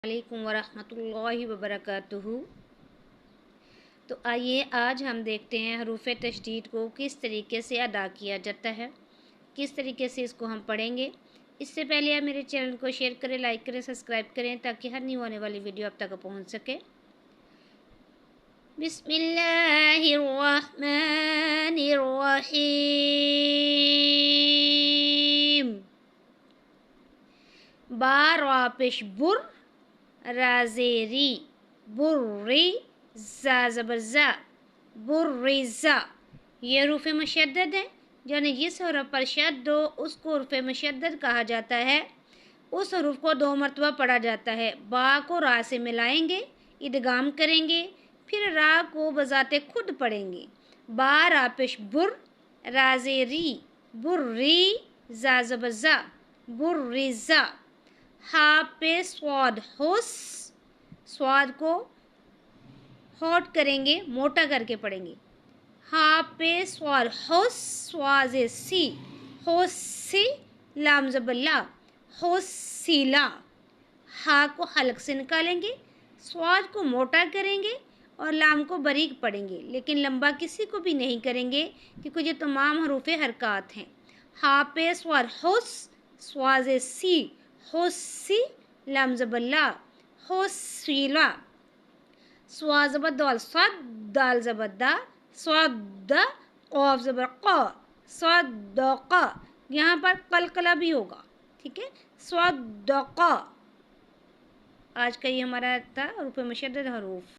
علیکم ورحمۃ اللہ وبرکاتہ۔ تو آئیے آج ہم دیکھتے ہیں حروف تشدید کو کس طریقے سے ادا کیا جاتا ہے، کس طریقے سے اس کو ہم پڑھیں گے۔ اس سے پہلے آپ میرے چینل کو شیئر کریں، لائک کریں، سبسکرائب کریں تاکہ ہر نیو آنے والی ویڈیو آپ تک پہنچ سکے۔ بسم اللہ الرحمن الرحیم۔ با را پیش بر، را زیری بری، زا زبر زا بریزا۔ یہ حروف مشدد ہے، یعنی جس حرف پر شد ہو اس کو حرف مشدد کہا جاتا ہے۔ اس حروف کو 2 مرتبہ پڑھا جاتا ہے۔ با کو را سے ملائیں گے، ادغام کریں گے، پھر را کو بذات خود پڑھیں گے۔ با را پیش بر، را زیری بری، زا زبر زا بریزا۔ ہا پہ سواد ہوس، سواد کو ہوٹ کریں گے، موٹا کر کے پڑھیں گے۔ ہا پہ سواد ہوس، سواز سی ہوسی، لام زبر لا ہوسیلا۔ ہا کو حلق سے نکالیں گے، سواد کو موٹا کریں گے اور لام کو باریک پڑھیں گے، لیکن لمبا کسی کو بھی نہیں کریں گے کیونکہ یہ تمام حروف حرکات ہیں۔ ہا پہ سواد ہوس، سواز سی ہوسی، لام زبر لا ہوسیلا۔ سوا زبر دال صاد، دال زبر دا صاد، قاف زبر قا صدقا۔ یہاں پر قلقلہ بھی ہوگا، ٹھیک ہے، صدقا۔ آج کا یہ ہمارا تھا حروف مشدد حروف۔